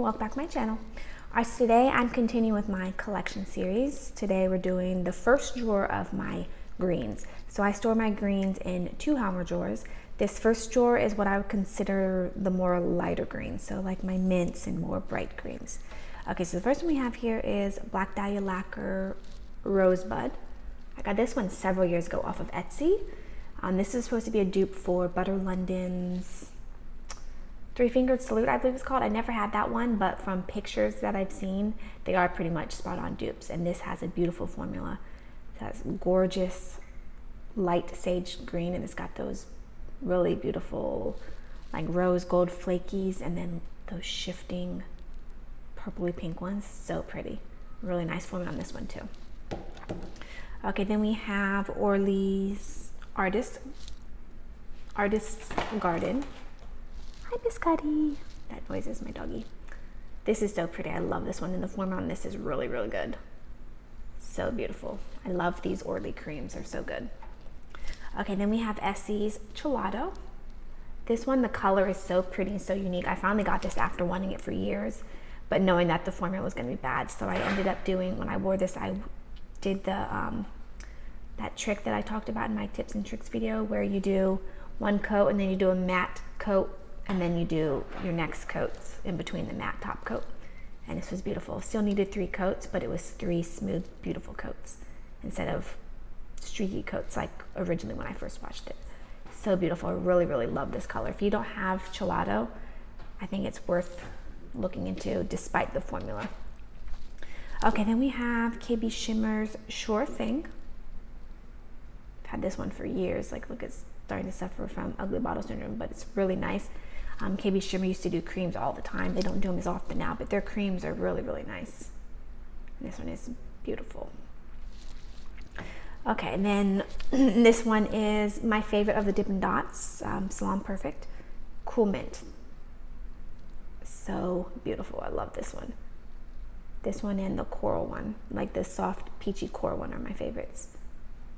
welcome back to my channel. Alright, so today I'm continuing with my collection series. Today we're doing the first drawer of my greens. So I store my greens in 2 Halmer drawers. This first drawer is what I would consider the more lighter greens, so like my mints and more bright greens. Okay, so the first one we have here is Black Dahlia Lacquer Rosebud. I got this one several years ago off of Etsy. This is supposed to be a dupe for Butter London's Three Fingered Salute, I believe it's called. I never had that one, but from pictures that I've seen, they are pretty much spot on dupes. And this has a beautiful formula. It has gorgeous light sage green, and it's got those really beautiful like rose gold flakies and then those shifting purpley pink ones. So pretty. Really nice formula on this one too. Okay, then we have Orly's Artist's Garden. Hi, Biscotti. That noise is my doggy. This is so pretty. I love this one, and the formula on this is really, really good. So beautiful. I love these Orly creams. They're so good. Okay, then we have Essie's Gelato. This one, the color is so pretty and so unique. I finally got this after wanting it for years, but knowing that the formula was going to be bad. So I ended up doing, when I wore this, I did the that trick that I talked about in my tips and tricks video, where you do one coat and then you do a matte coat, and then you do your next coats in between the matte top coat. And this was beautiful. Still needed 3 coats, but it was 3 smooth, beautiful coats instead of streaky coats like originally when I first watched it. So beautiful. I really, really love this color. If you don't have Gelato, I think it's worth looking into despite the formula. Okay, then we have KB Shimmer's Sure Thing. I've had this one for years. Like, look, it's starting to suffer from ugly bottle syndrome, but it's really nice. KB Shimmer used to do creams all the time. They don't do them as often now, but their creams are really, really nice. And this one is beautiful. Okay, and then this one is my favorite of the Dippin' Dots, Salon Perfect, Cool Mint. So beautiful. I love this one. This one and the coral one, like the soft peachy coral one, are my favorites.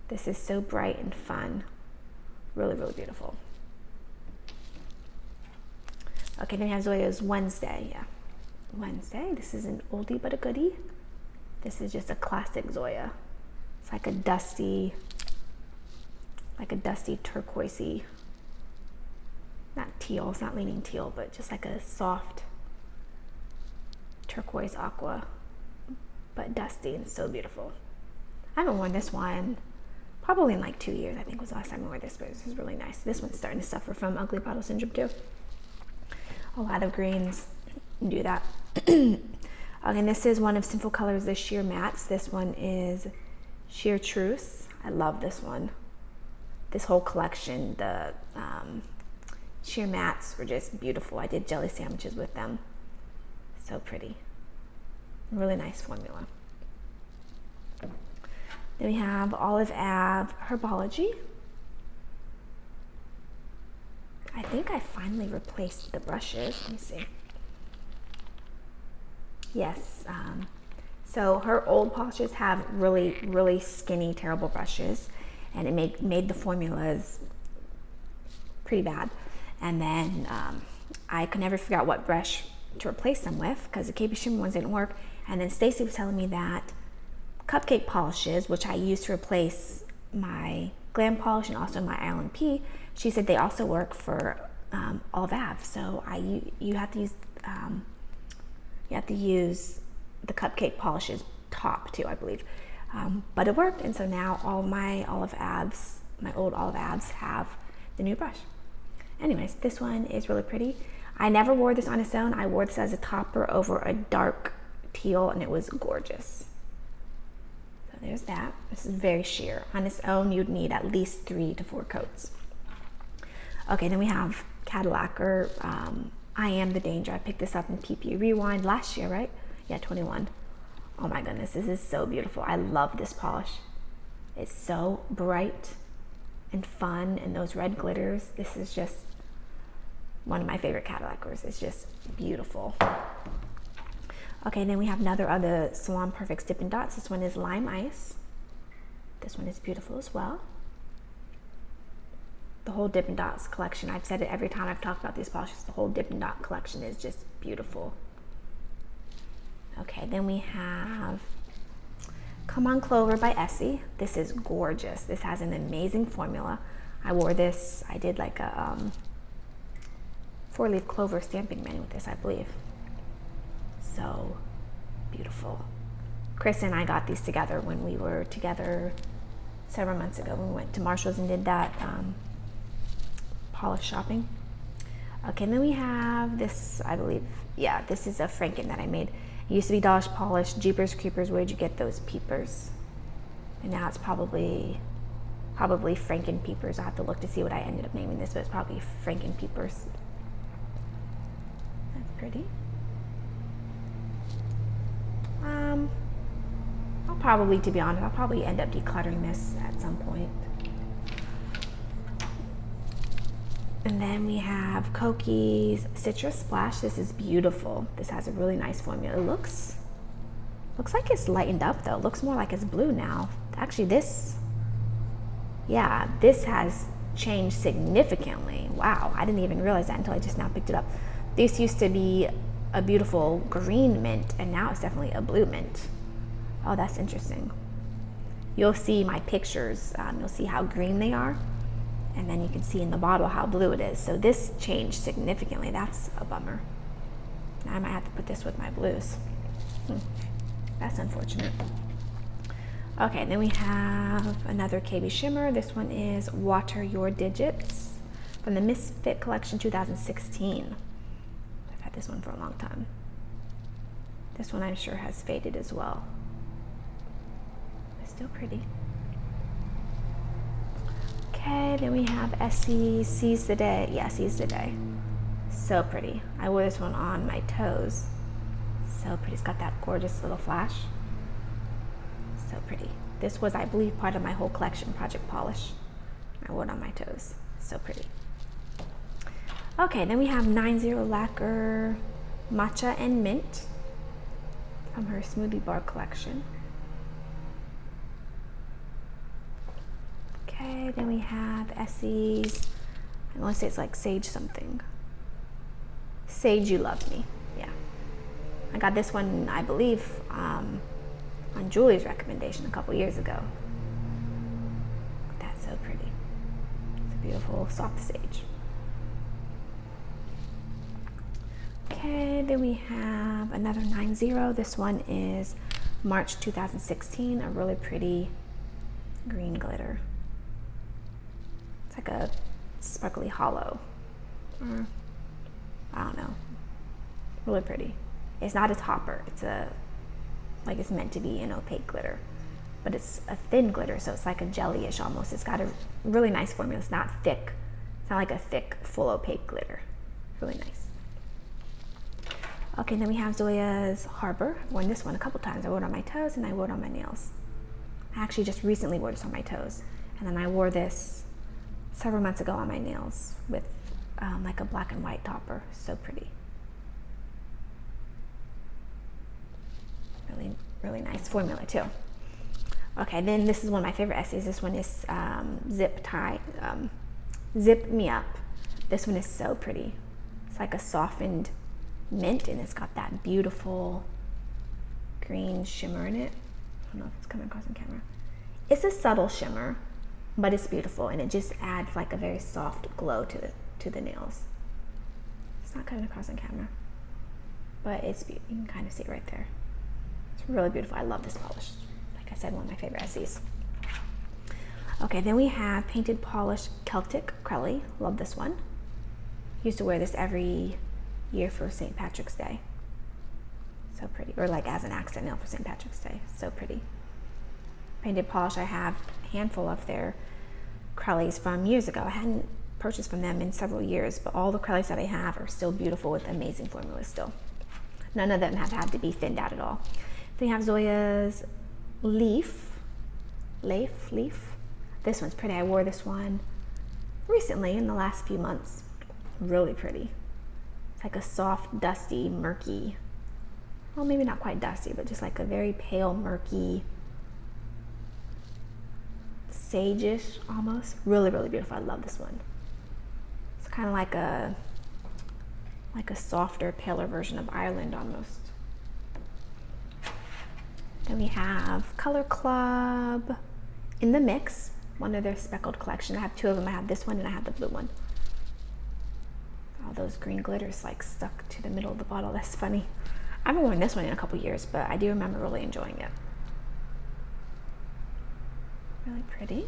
This is so bright and fun. Really, really beautiful. Okay, then we have Zoya's Wednesday. Yeah, Wednesday. This is an oldie but a goodie. This is just a classic Zoya. It's like a dusty turquoisey, not teal, it's not leaning teal, but just like a soft turquoise aqua, but dusty and so beautiful. I haven't worn this one probably in like 2 years, I think was the last time I wore this, but this is really nice. This one's starting to suffer from ugly bottle syndrome too. A lot of greens do that. Okay, and this is one of Sinful Colors, the sheer mattes. This one is Sheer Truce. I love this one. This whole collection, the sheer mattes were just beautiful. I did jelly sandwiches with them. So pretty. Really nice formula. Then we have Olive Ave Herbology. I think I finally replaced the brushes. Let me see. Yes. So her old polishes have really, really skinny, terrible brushes, and it made the formulas pretty bad. And then I could never figure out what brush to replace them with because the KB Shimmer ones didn't work. And then Stacy was telling me that Cupcake Polishes, which I used to replace my Glam Polish and also my Island P, she said they also work for Olive Ave. So you have to use the Cupcake Polishes top too, I believe. But it worked, and so now all my Olive Aves, my old Olive Aves, have the new brush. Anyways, this one is really pretty. I never wore this on its own. I wore this as a topper over a dark teal, and it was gorgeous. So there's that. This is very sheer. On its own, you'd need at least 3 to 4 coats. Okay, then we have Cadillac, or I Am the Danger. I picked this up in PP Rewind last year, right? Yeah, 21. Oh my goodness, this is so beautiful. I love this polish. It's so bright and fun, and those red glitters. This is just one of my favorite Cadillacers. It's just beautiful. Okay, then we have another of the Salon Perfect's Dippin' Dots. This one is Lime Ice. This one is beautiful as well. The whole Dippin' Dots collection, I've said it every time I've talked about these polishes, the whole Dippin' Dot collection is just beautiful. Okay, then we have Come On Clover by Essie. This is gorgeous. This has an amazing formula. I wore this, I did like a 4-leaf clover stamping menu with this, I believe. So beautiful. Chris and I got these together when we were together several months ago when we went to Marshall's and did that polish shopping. Okay, and then we have this, I believe, yeah, this is a Franken that I made. It used to be Dollish Polish, Jeepers Creepers. Where'd you get those peepers? And now it's probably Franken Peepers. I'll have to look to see what I ended up naming this, but it's probably Franken Peepers. That's pretty. To be honest, I'll probably end up decluttering this at some point. And then we have Cokies Citrus Splash. This is beautiful. This has a really nice formula. It looks like it's lightened up though. It looks more like it's blue now. Actually, this has changed significantly. Wow, I didn't even realize that until I just now picked it up. This used to be a beautiful green mint, and now it's definitely a blue mint. Oh, that's interesting. You'll see my pictures. You'll see how green they are, and then you can see in the bottle how blue it is. So this changed significantly. That's a bummer. Now I might have to put this with my blues. That's unfortunate. Okay, then we have another KB Shimmer. This one is Water Your Digits from the Misfit Collection 2016. I've had this one for a long time. This one I'm sure has faded as well. It's still pretty. Okay, then we have Essie Seize the Day. Yeah, Seize the Day. So pretty. I wore this one on my toes. So pretty. It's got that gorgeous little flash. So pretty. This was, I believe, part of my whole collection, Project Polish. I wore it on my toes. So pretty. Okay, then we have 90 Lacquer Matcha and Mint from her Smoothie Bar collection. Okay, then we have Essie's, I want to say it's like Sage something. Sage You Love Me. Yeah. I got this one, I believe, on Julie's recommendation a couple years ago. That's so pretty. It's a beautiful soft sage. Okay, then we have another 90. This one is March 2016, a really pretty green glitter. It's like a sparkly hollow. Or, I don't know. Really pretty. It's not a topper. It's like it's meant to be an opaque glitter, but it's a thin glitter, so it's like a jelly-ish almost. It's got a really nice formula. It's not thick. It's not like a thick, full opaque glitter. Really nice. Okay, then we have Zoya's Harbor. I've worn this one a couple times. I wore it on my toes and I wore it on my nails. I actually just recently wore this on my toes, and then I wore this several months ago on my nails with like a black and white topper. So pretty. Really, really nice formula too. Okay, then this is one of my favorite Essies. This one is Zip Me Up. This one is so pretty. It's like a softened mint, and it's got that beautiful green shimmer in it. I don't know if it's coming across on camera. It's a subtle shimmer, but it's beautiful, and it just adds like a very soft glow to the nails. It's not coming across on camera, but you can kind of see it right there. It's really beautiful. I love this polish. Like I said, one of my favorite Essies. Okay, then we have Painted Polish Celtic Crelly. Love this one. Used to wear this every year for St. Patrick's Day. So pretty. Or like as an accent nail for St. Patrick's Day. So pretty. Painted Polish, I have a handful of their Crellys from years ago. I hadn't purchased from them in several years, but all the Crellys that I have are still beautiful with amazing formulas still. None of them have had to be thinned out at all. Then we have Zoya's Leaf. This one's pretty. I wore this one recently in the last few months. Really pretty. It's like a soft, dusty, murky, well, maybe not quite dusty, but just like a very pale, murky, sage-ish almost. Really, really beautiful. I love this one. It's kind of like a softer, paler version of Ireland almost. Then we have Color Club in the Mix, one of their speckled collection. I have two of them. I have this one and I have the blue one. All those green glitters like stuck to the middle of the bottle. That's funny. I haven't worn this one in a couple years, but I do remember really enjoying it. Really pretty.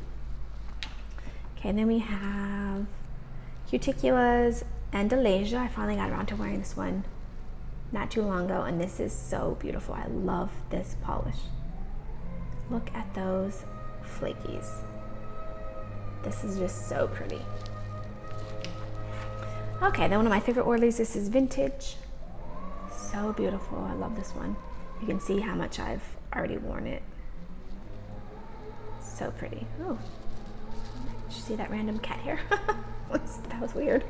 Okay, then we have Cuticulas and Delasia. I finally got around to wearing this one not too long ago, and this is so beautiful. I love this polish. Look at those flakies. This is just so pretty. Okay, then one of my favorite Orleys, this is Vintage. So beautiful, I love this one. You can see how much I've already worn it. So pretty. Oh, did you see that random cat hair? That was weird.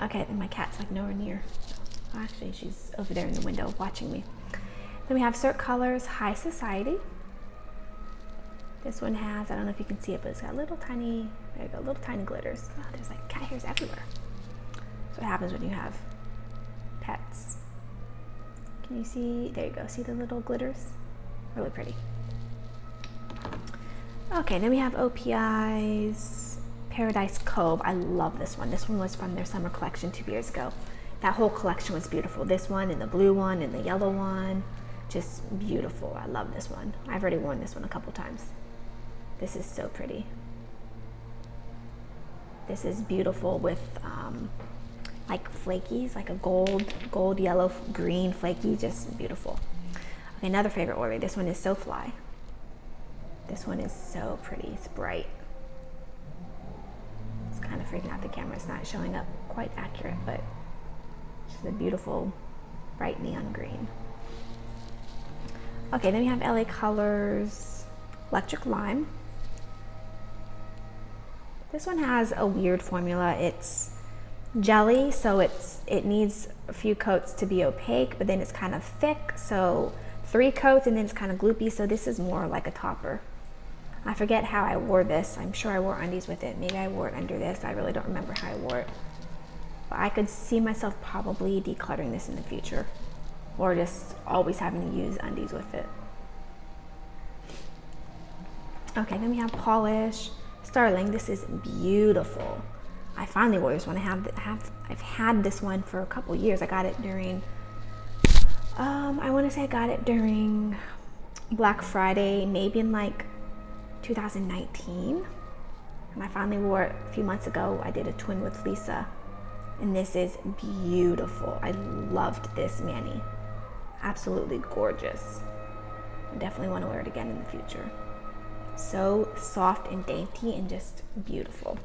Okay, then my cat's like nowhere near. Oh, actually, she's over there in the window watching me. Then we have Cert Colors High Society. This one has, I don't know if you can see it, but it's got little tiny, there you go, little tiny glitters. Oh, there's like cat hairs everywhere. That's what happens when you have pets. Can you see, there you go, see the little glitters? Really pretty. Okay, then we have OPI's Paradise Cove. I love this one. This one was from their summer collection 2 years ago. That whole collection was beautiful. This one and the blue one and the yellow one, just beautiful. I love this one. I've already worn this one a couple times. This is so pretty. This is beautiful with like flakies, like a gold, yellow, green flaky, just beautiful. Okay, another favorite Orly. This one is So Fly. This one is so pretty. It's bright. It's kind of freaking out the camera. It's not showing up quite accurate, but it's just a beautiful, bright neon green. Okay, then we have LA Colors Electric Lime. This one has a weird formula. It's jelly, so it needs a few coats to be opaque, but then it's kind of thick, so 3 coats, and then it's kind of gloopy, so this is more like a topper. I forget how I wore this. I'm sure I wore undies with it. Maybe I wore it under this. I really don't remember how I wore it. But I could see myself probably decluttering this in the future, or just always having to use undies with it. Okay, then we have Polish Starling. This is beautiful. I finally wore this one. I've had this one for a couple years. I got it during, I want to say I got it during Black Friday, maybe in like 2019. And I finally wore it a few months ago. I did a twin with Lisa, and this is beautiful. I loved this mani. Absolutely gorgeous. I definitely want to wear it again in the future. So soft and dainty and just beautiful.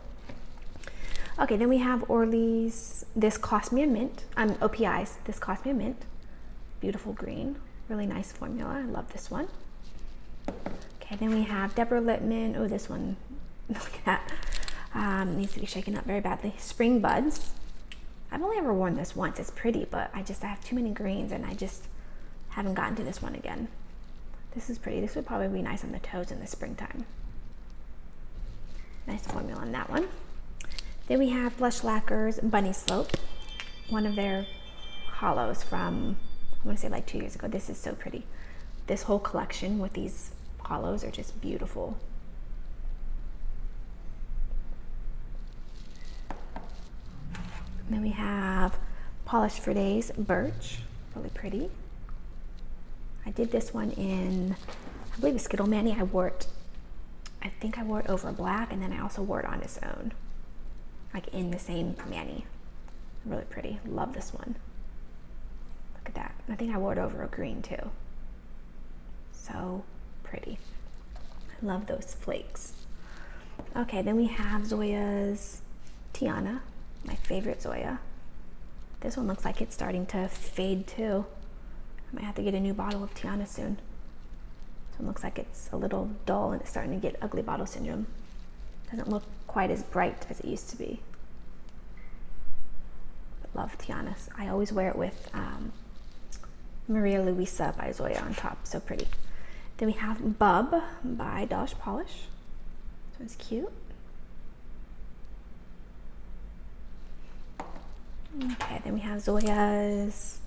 Okay, then we have Orly's This Cost Me a Mint. OPI's This Cost Me a Mint. Beautiful green. Really nice formula. I love this one. Okay, then we have Deborah Lippmann. Oh, this one, look at that. Needs to be shaken up very badly. Spring Buds. I've only ever worn this once. It's pretty, but I have too many greens, and I just haven't gotten to this one again. This is pretty. This would probably be nice on the toes in the springtime. Nice formula on that one. Then we have Blush Lacquer's Bunny Slope, one of their hollows from, I want to say like 2 years ago. This is so pretty. This whole collection with these hollows are just beautiful. And then we have Polish for Days Birch, really pretty. I did this one in, I believe, a Skittle Mani. I think I wore it over black, and then I also wore it on its own, like in the same mani. Really pretty. Love this one. Look at that. I think I wore it over a green too. So pretty. I love those flakes. Okay, then we have Zoya's Tiana, my favorite Zoya. This one looks like it's starting to fade too. I might have to get a new bottle of Tiana soon. This one looks like it's a little dull and it's starting to get ugly bottle syndrome. Doesn't look quite as bright as it used to be. But love Tiana's. I always wear it with Maria Luisa by Zoya on top. So pretty. Then we have Bub by Dosh Polish. This one's cute. Okay, then we have Zoya's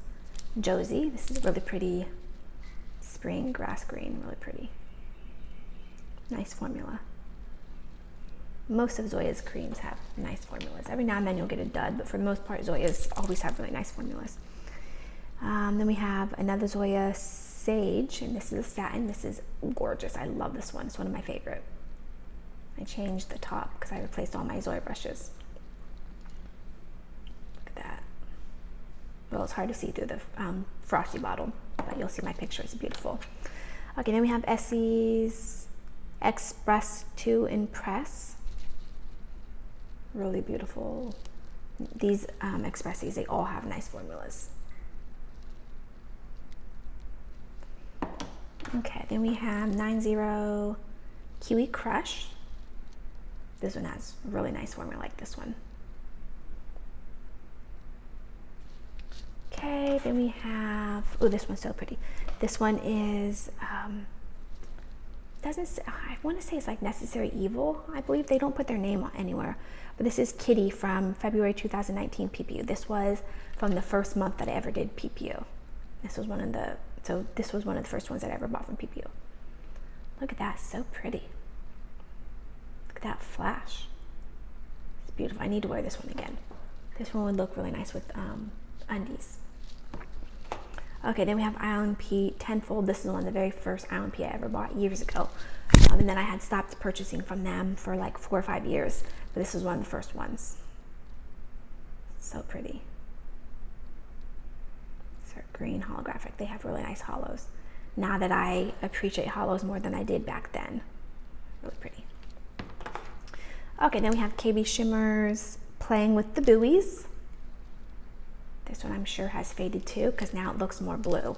Josie. This is a really pretty spring grass green, really pretty. Nice formula. Most of Zoya's creams have nice formulas. Every now and then you'll get a dud, but for the most part, Zoya's always have really nice formulas. Then we have another Zoya Sage, and this is a satin. This is gorgeous. I love this one. It's one of my favorite. I changed the top because I replaced all my Zoya brushes. Look at that. Well, it's hard to see through the frosty bottle, but you'll see my picture. It's beautiful. Okay, then we have Essie's Express to Impress. Really beautiful. These Expressies, they all have nice formulas. Okay, then we have 90 Kiwi Crush. This one has a really nice formula like this one. Okay, then we have, oh, this one's so pretty. This one is, I want to say it's like Necessary Evil. I believe they don't put their name on anywhere. But this is Kitty from February 2019 PPU. This was from the first month that I ever did PPU. This was one of the first ones that I ever bought from PPU. Look at that, so pretty. Look at that flash. It's beautiful. I need to wear this one again. This one would look really nice with undies. Okay, then we have Island P Tenfold. This is one of the very first Island P I ever bought years ago. And then I had stopped purchasing from them for like 4 or 5 years. But this was one of the first ones. So pretty. Cert green holographic. They have really nice hollows. Now that I appreciate hollows more than I did back then. Really pretty. Okay, then we have KB Shimmers Playing with the Buoys. This one I'm sure has faded too, because now it looks more blue.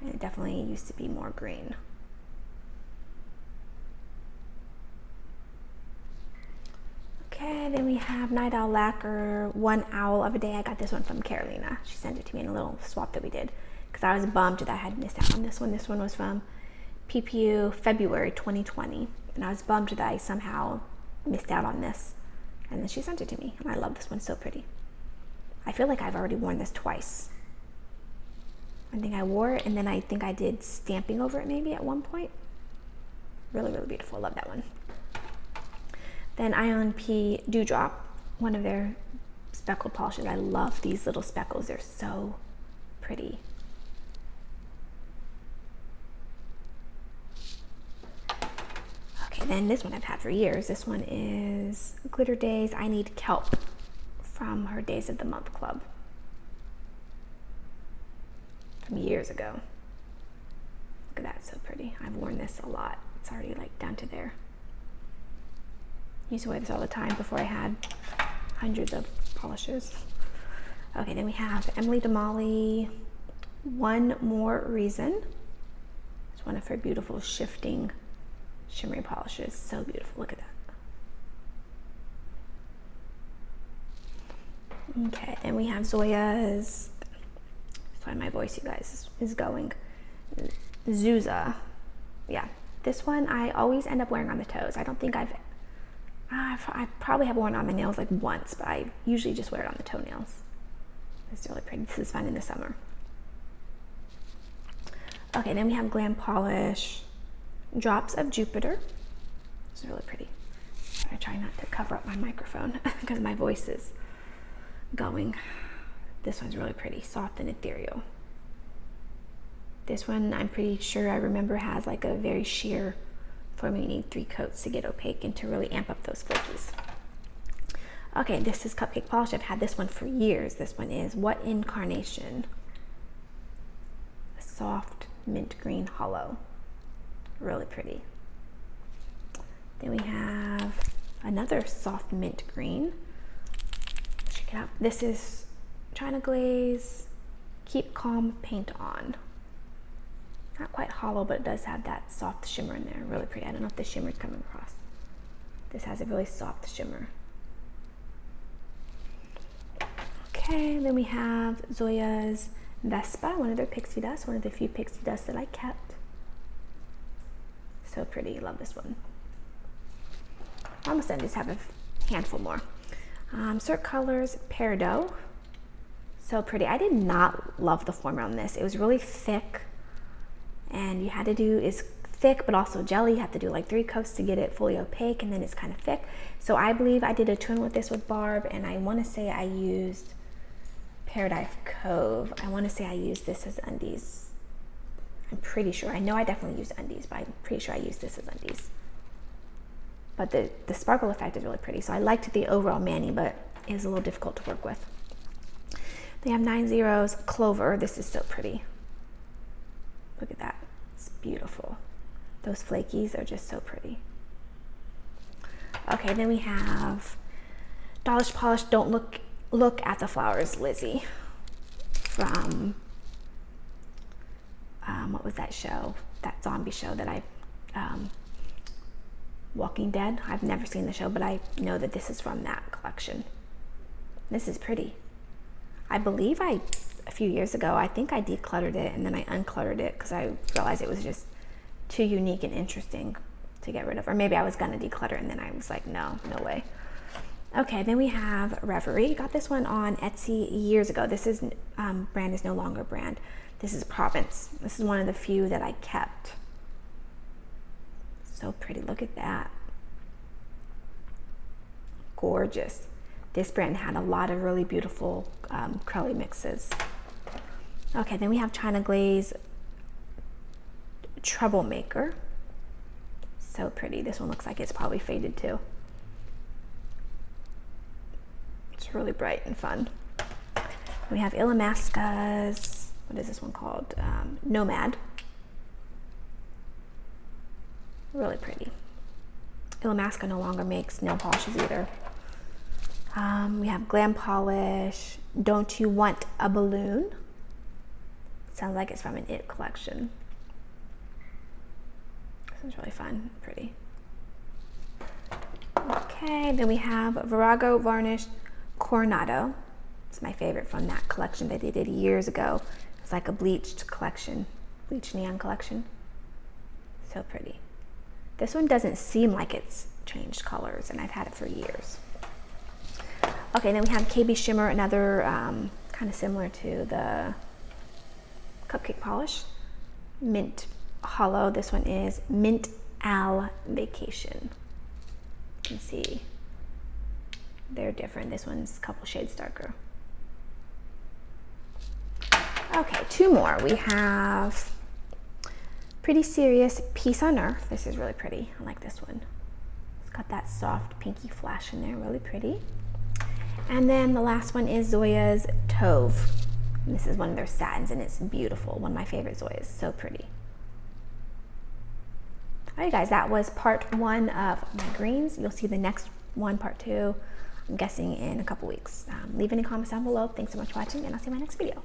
And it definitely used to be more green. Okay, then we have Night Owl Lacquer, One Owl of a Day. I got this one from Carolina. She sent it to me in a little swap that we did, because I was bummed that I had missed out on this one. This one was from PPU February 2020, and I was bummed that I somehow missed out on this. And then she sent it to me, and I love this one, so pretty. I feel like I've already worn this twice. I think I wore it, and then I think I did stamping over it maybe at one point. Really, really beautiful. Love that one. Then Ion P Dewdrop, one of their speckled polishes. I love these little speckles. They're so pretty. Okay, then this one I've had for years. This one is Glitter Days I Need Kelp from her Days of the Month Club from years ago. Look at that, so pretty. I've worn this a lot. It's already like down to there. Used to wear this all the time before I had hundreds of polishes. Okay, then we have Emily Damali, One More Reason. It's one of her beautiful shifting shimmery polishes. So beautiful, look at that. Okay, then we have Zoya's, sorry my voice you guys is going, Zuza. Yeah, this one I always end up wearing on the toes. I don't think I probably have worn it on my nails like once, but I usually just wear it on the toenails. It's really pretty. This is fun in the summer. Okay, then we have Glam Polish, Drops of Jupiter. It's really pretty. I try not to cover up my microphone because my voice is going. This one's really pretty, soft and ethereal. This one I'm pretty sure I remember has like a very sheer formula. You need 3 coats to get opaque and to really amp up those flakies. Okay, this is Cupcake Polish. I've had this one for years. This one is What Incarnation? A soft mint green hollow. Really pretty. Then we have another soft mint green. Check it out. This is China Glaze Keep Calm Paint On. Not quite hollow, but it does have that soft shimmer in there. Really pretty. I don't know if the shimmer's coming across. This has a really soft shimmer. Okay, then we have Zoya's Vespa, one of their pixie dust, one of the few pixie dusts that I kept. So pretty. Love this one. Almost done. Just have a handful more. Cert Colors Peridot. So pretty. I did not love the formula on this. It was really thick. and you had to do is thick but also jelly. You have to do like 3 coats to get it fully opaque, and then it's kind of thick. So I believe I did a twin with this with Barb, and I want to say I used Paradise Cove. I want to say I used this as undies. I'm pretty sure. I know I definitely used undies, but I'm pretty sure I used this as undies. But the sparkle effect is really pretty. So I liked the overall mani, but it was a little difficult to work with. They have 9 zeros. Clover. This is so pretty. Look at that. It's beautiful. Those flakies are just so pretty. Okay, then we have Dollish Polish. Don't look at the flowers, Lizzie. From what was that show? That zombie show that I Walking Dead. I've never seen the show, but I know that this is from that collection. This is pretty. I believe a few years ago, I think I decluttered it and then I uncluttered it because I realized it was just too unique and interesting to get rid of. Or maybe I was gonna declutter and then I was like, no way. Okay, then we have Reverie. Got this one on Etsy years ago. This is brand is no longer brand. This is Province. This is one of the few that I kept. So pretty, look at that. Gorgeous. This brand had a lot of really beautiful curly mixes. Okay, then we have China Glaze Troublemaker. So pretty. This one looks like it's probably faded too. It's really bright and fun. We have Ilamasca's, what is this one called? Nomad. Really pretty. Ilamasca no longer makes nail polishes either. We have Glam Polish. Don't You Want a Balloon? Sounds like it's from an It collection. This one's really fun, pretty. Okay, then we have Virago Varnish Coronado. It's my favorite from that collection that they did years ago. It's like a bleached collection, bleached neon collection. So pretty. This one doesn't seem like it's changed colors, and I've had it for years. Okay, then we have KB Shimmer, another kind of similar to the Cupcake Polish. Mint Hollow. This one is Mint Owl Vacation. You can see they're different. This one's a couple shades darker. Okay, 2 more. We have Pretty Serious Peace on Earth. This is really pretty. I like this one. It's got that soft pinky flash in there. Really pretty. And then the last one is Zoya's Cove. And this is one of their satins, and it's beautiful. One of my favorite Zoyas. So pretty. All right, guys, that was part 1 of my greens. You'll see the next one, part 2, I'm guessing in a couple weeks. Leave any comments down below. Thanks so much for watching, and I'll see you in my next video.